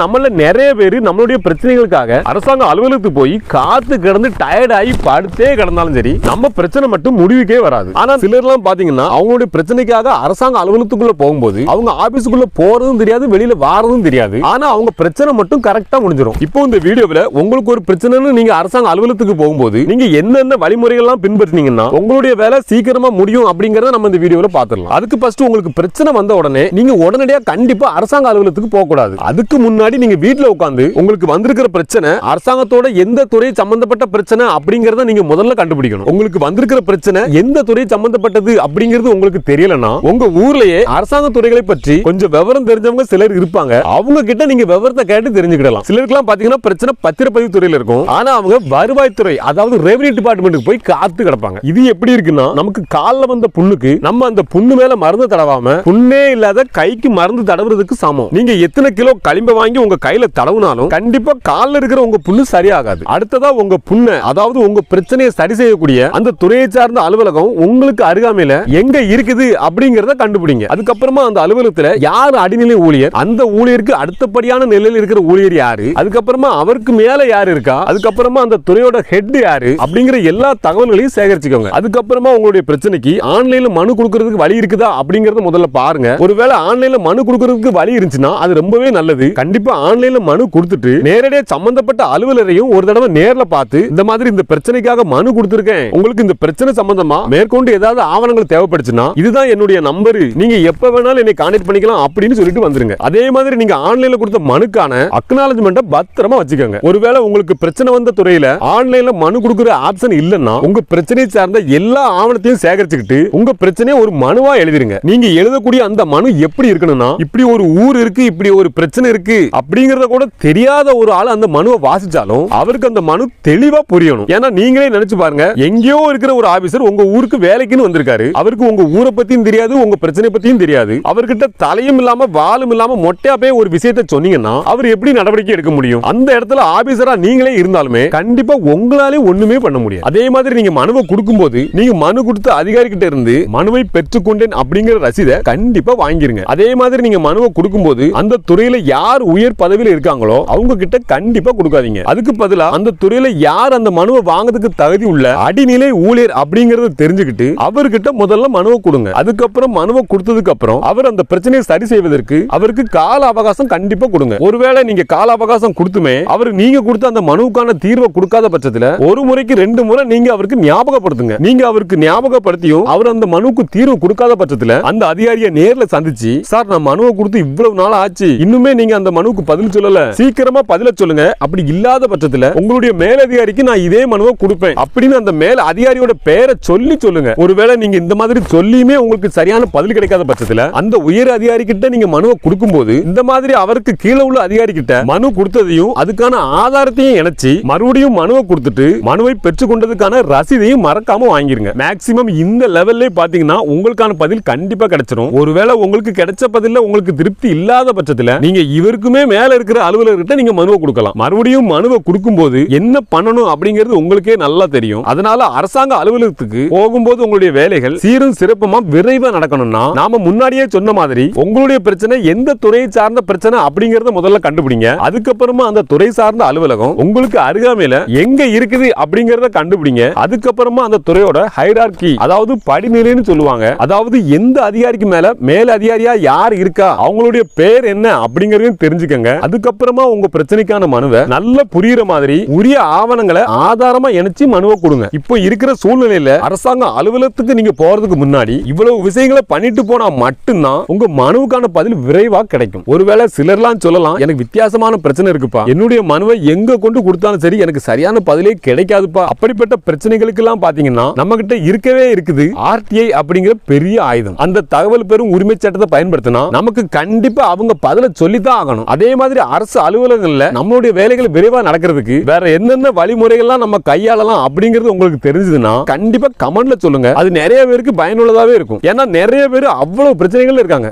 நம்மள நிறைய பேர் நம்மளுடைய பிரச்சனைகளுக்காக அரசாங்க அலுவலகத்துக்கு போய் காத்து கிடந்து டயர்ட் ஆகி படுத்தே கிடந்தாலும் சரி நம்ம பிரச்சனை மட்டும் முடிவுக்கே வராது. ஆனா சிலர்லாம் பாத்தீங்கன்னா அவங்களுடைய பிரச்சனைக்காக அரசாங்க அலுவலகத்துக்குள்ள போகும்போது அவங்க ஆபீஸுக்குள்ள போறதும் தெரியாது, வெளியில வாரதும் தெரியாது. ஆனா அவங்க பிரச்சனை மட்டும் கரெக்டா முடிஞ்சிடும். இப்போ இந்த வீடியோல உங்களுக்கு ஒரு பிரச்சனைன்னு நீங்க அரசாங்க அலுவலகத்துக்கு போகும்போது நீங்க என்னென்ன வழிமுறைகள்லாம் பின்பற்றினீங்கன்னா உங்களுடைய வேலை சீக்கிரமா முடியும் அப்படிங்கறத நம்ம இந்த வீடியோல பாத்துடலாம். அதுக்கு ஃபர்ஸ்ட் உங்களுக்கு பிரச்சனை வந்த உடனே நீங்க உடனடியா கண்டிப்பா அரசாங்க அலுவலகத்துக்கு போக கூடாது. அதுக்கு முன்னாடி நீங்க வீட்ல உட்கார்ந்து உங்களுக்கு வந்திருக்கிற பிரச்சனை அரசாங்கத்தோட எந்த துறை சம்பந்தப்பட்ட பிரச்சனை அப்படிங்கறத நீங்க முதல்ல கண்டுபிடிக்கணும். உங்களுக்கு வந்திருக்கிற பிரச்சனை எந்த துறை சம்பந்தப்பட்டது அப்படிங்கிறது உங்களுக்கு தெரியலனா உங்க ஊர்லயே அரசாங்க துறைகளை பற்றி கொஞ்சம் விவரம் தெரிஞ்சவங்க சிலர் இருப்பாங்க. அவங்க கிட்ட நீங்க விவரத்தை கேட்டு தெரிஞ்சுக்கிடலாம். சிலருக்குலாம் பாத்தீங்கன்னா பிரச்சனை பத்திரப்பதிவு துறையில இருக்கும். ஆனா அவங்க வருவாய்த்துறை அதாவது ரெவென்யூ டிபார்ட்மெண்ட்டுக்கு போய் காத்து கிடப்பாங்க. இது எப்படி இருக்குன்னா நமக்கு கால்ல வந்த புண்ணுக்கு நம்ம அந்த புண்ணு மேல மருந்து தடவாம புண்ணே இல்லாத கைக்கு மருந்து தடவுறதுக்கு சமம். நீங்க எத்தனை கிலோ களிம்ப வாங்கி உங்க கையில தடவுனாலும் கண்டிப்பா கால்ல இருக்கிற உங்க புண்ணு சரியாகாது. அடுத்ததா உங்க புண்ணை அதாவது உங்க பிரச்சனையை சரி செய்யக்கூடிய அந்த துறையை சார்ந்த அலுவலகம் உங்களுக்கு அருகாமையில எங்க இருக்குது அப்படிங்கறத கண்டுபிடிங்க. அதுக்கப்புறமா அந்த அலுவலகத்துல யார் அடிநிலை ஊழியர், அந்த ஊழியருக்கு அடுத்தபடியான நிலையில் இருக்கிற ஊழியர் யாரு, அதுக்கப்புறமா அவருக்கு மேல யாரு இருக்கா, அதுக்கப்புறமா அந்த துறையோட ஹெட் யாரு அப்படிங்கிற எல்லா தகவல்களையும் சேகரிச்சுக்கோங்க. அதுக்கப்புறமா உங்களுடைய பிரச்சனைக்கு ஆன்லைன்ல மனு கொடுக்கிறதுக்கு வழி இருக்குதா அப்படிங்கறத முதல்ல பாருங்க. ஒருவேளை ஆன்லைன்ல மனு கொடுக்கிறதுக்கு வழி இருந்துச்சுன்னா அது ரொம்பவே நல்லது. கண்டிப்பா ஆன்லைன்ல மனு கொடுத்துட்டு நேரடியா சம்பந்தப்பட்ட அலுவலரையும் ஒரு தடவை நேர்ல பார்த்து இந்த மாதிரி இந்த பிரச்சனைக்காக மனு கொடுத்திருக்கேன், உங்களுக்கு இந்த பிரச்சனை சம்பந்தமா மேற்கொண்டு ஏதாவது ஆவணங்கள் தேவைப்படுச்சுன்னா இதுதான் என்னுடைய நம்பர், நீங்க எப்ப வேணாலும் என்னை கான்டாக்ட் பண்ணிக்கலாம் அப்படின்னு சொல்லிட்டு வந்துருங்க. அதே மாதிரி நீங்க ஆன்லைன்ல கொடுத்த மனுக்கான அக்னாலஜ்மெண்ட்டை பத்திரமா வச்சுக்கோங்க. ஒருவேளை உங்களுக்கு பிரச்சனை வந்த துறையில ஆன்லைன்ல மனு கொடுக்கிற ஆப்ஷன் இல்லன்னா உங்க பிரச்சனையை சார்ந்த எல்லா ஆவணத்தையும் சேகரிச்சுக்கிட்டு உங்க பிரச்சனையை ஒரு மனுவா எழுதிருங்க. நீங்க எழுதக்கூடிய அந்த மனு எப்படி இருக்கணும்னா இப்படி ஒரு ஊர் இருக்கு, இப்படி ஒரு பிரச்சனை இருக்கு அப்படிங்கறத கூட தெரியாத ஒரு ஆள் அந்த மனுவை வாசிச்சாலும் அவருக்கு அந்த மனு தெளிவா புரியணும். ஏன்னா நீங்களே நினைச்சு பாருங்க, எங்கேயோ இருக்கிற ஒரு ஆபீசர் உங்க ஊருக்கு வேலைக்குன்னு வந்திருக்காரு. அவருக்கு உங்க ஊரை பத்தியும் தெரியாது, உங்க பிரச்சனை பத்தியும் தெரியாது. அவர்கிட்ட தலையும் இல்லாம வாலும் இல்லாம மொட்டையா போய் ஒரு விஷயத்தை சொன்னீங்கன்னா அவர் எப்படி நடவடிக்கை எடுக்க முடியும்? அந்த இடத்துல ஆபீசரா நீங்களே இருந்தாலுமே கண்டிப்பா உங்களாலே ஒண்ணுமே பண்ண முடியாது. அதே மாதிரி நீங்க மனுவை கொடுக்கும்போது நீங்க மனு கொடுத்த அதிகாரி கிட்ட இருந்து மனுவை பெற்றுக்கொண்டேன் அப்படிங்கிற ரசீதை கண்டிப்பா வாங்கிருங்க. அதே மாதிரி நீங்க மனுவை கொடுக்கும்போது அந்த துறையில யார் உயர் பதவியில் இருக்காங்களோ அவங்க கிட்ட கண்டிப்பா கொடுக்காதீங்க. அதுக்கு பதிலா அந்த துறையில யார் அந்த மனுவை வாங்குறதுக்கு தகுதி உள்ள அடிநிலை ஊழியர் அப்படிங்கறத தெரிஞ்சுக்கிட்டு அவர்கிட்ட முதல்ல மனுவை கொடுங்க. அதுக்கப்புறம் மனுவை கொடுத்ததுக்கு அப்புறம் அவர் அந்த பிரச்சனையை சரி செய்வதற்கு அவருக்கு கால அவகாசம் கண்டிப்பா கொடுங்க. ஒருவேளை நீங்க கால அவகாசம் கொடுத்துமே அவர் நீங்க கொடுத்த அந்த மனுவுக்கான தீர்வை கொடுக்காத பட்சத்துல ஒரு முறைக்கு 2 முறை நீங்க அவருக்கு ஞாபகப்படுத்துங்க. நீங்க அவருக்கு ஞாபகப்படுத்தியும் அவர் அந்த மனுவுக்கு தீர்வு கொடுக்காத பட்சத்துல அந்த அதிகாரியை நேர்ல சந்திச்சு, சார் நான் மனுவை கொடுத்து இவ்வளவு நாள் ஆச்சு, இன்னுமே நீங்க அந்த மனுவுக்கு பதில் சொல்லல, சீக்கிரமா பதில சொல்லுங்க. அப்படி இல்லாத பட்சத்துல உங்களுடைய மேலதிகாரிக்கு நான் இதே மனுவை கொடுப்பேன் அப்படின்னு அந்த மேல அதிகாரியோட பெயரை சொல்லி சொல்லுங்க. ஒருவேளை நீங்க இந்த மாதிரி சொல்லியுமே உங்களுக்கு சரியான பதில் கிடைக்காத பட்சத்துல அந்த உயர் அதிகாரி கிட்ட நீங்க மனுவை கொடுக்கும்போது இந்த மாதிரி அவருக்கு கீழே உள்ள அதிகாரி கிட்ட மனு கொடுத்ததையும் அதுக்கான ஆதாரத்தையும் இணைச்சு மறுபடியும் மனுவை கொடுத்துட்டு மனுவை பெற்றுக் கொண்டதுக்கான ரசீதையும் மறக்காம வாங்கிருங்க. மேக்ஸிமம் இந்த லெவல்ல பாத்தீங்கன்னா உங்களுக்கான பதில் கண்டிப்பா கிடைச்சிடும். ஒருவேளை உங்களுக்கு கிடைச்ச பதில்ல உங்களுக்கு திருப்தி இல்லாத பட்சத்துல நீங்க இவருக்குமே மேல இருக்கிற அலுவலர்கிட்ட நீங்க மனுவை கொடுக்கலாம். மறுபடியும் மனுவை கொடுக்கும்போது என்ன பண்ணணும் அப்படிங்கிறது உங்களுக்கே நல்லா தெரியும். அதனால அரசாங்க அலுவலகத்துக்கு போகும்போது உங்களுடைய வேலைகள் சீரும் சிறப்புமா விரைவா நடக்கணும்னா நாம முன்னாடியே சொன்ன மாதிரி உங்களுடைய பிரச்சனை எந்த துறையை சார்ந்த பிரச்சனை அப்படிங்கறத முதல்ல கண்டுபிடிங்க. அதுக்கப்புறமா அந்த துறை சார்ந்த அலுவலகம் உங்களுக்கு அருகாமையில எங்க இருக்குது அப்படிங்கறத கண்டுபிடிங்க. அதுக்கப்புறமா அந்த துறையோட ஹைரார்கி அதாவது படிநிலைன்னு சொல்லுவாங்க, அதாவது எந்த அதிகாரிக்கு மேல மேல அதிகாரியா யார் இருக்கா, அவங்களுடைய பேர் என்ன அப்படிங்கறதையும் தெரிஞ்சுக்கங்க. அதுக்கப்புறமா உங்க பிரச்சனைக்கான மனுவை நல்ல புரியுற மாதிரி உரிய ஆவணங்களை ஆதாரமா இணைச்சு மனுவை கொடுங்க. இப்போ இருக்கிற சூழ்நிலையில அரசாங்க அலுவலகத்துக்கு நீங்க போறதுக்கு முன்னாடி இவ்வளவு விஷயங்களை பண்ணிட்டு போனா மட்டும்தான் உங்க மனுவுக்கான பதில் விரைவா கிடைக்கும். ஒருவேளை சிலர்லாம் சொல்லலாம், எனக்கு வித்தியாசமான பிரச்சனை இருக்குப்பா, என்னுடைய மனுவை எங்க கொண்டு கொடுத்தாலும் சரி எனக்கு சரியான பதிலே கிடைக்காதுப்பா. அப்படிப்பட்ட பிரச்சனைகளுக்கு எல்லாம் பாத்தீங்கன்னா நம்ம கிட்ட இருக்கவே இருக்குது RTI அப்படிங்கிற பெரிய ஆயுதம். அந்த தகவல் பெறும் உரிமை சட்டத்தை பயன்படுத்தினா நமக்கு கண்டிப்பா அவங்க பதில சொல்லித்தான் ஆகணும். அதே மாதிரி அரசு அலுவலகங்கள்ல நம்மளுடைய வேலைகள் விரைவா நடக்கிறதுக்கு வேற என்னென்ன வழிமுறைகள்லாம் நம்ம கையாளலாம் அப்படிங்கிறது உங்களுக்கு தெரிஞ்சதுன்னா கண்டிப்பா கமெண்ட்ல சொல்லுங்க. அது நிறைய பேருக்கு பயனுள்ளதாவே இருக்கும். ஏன்னா நிறைய பேர் அவ்வளவு பிரச்சனைகள் இருக்காங்க.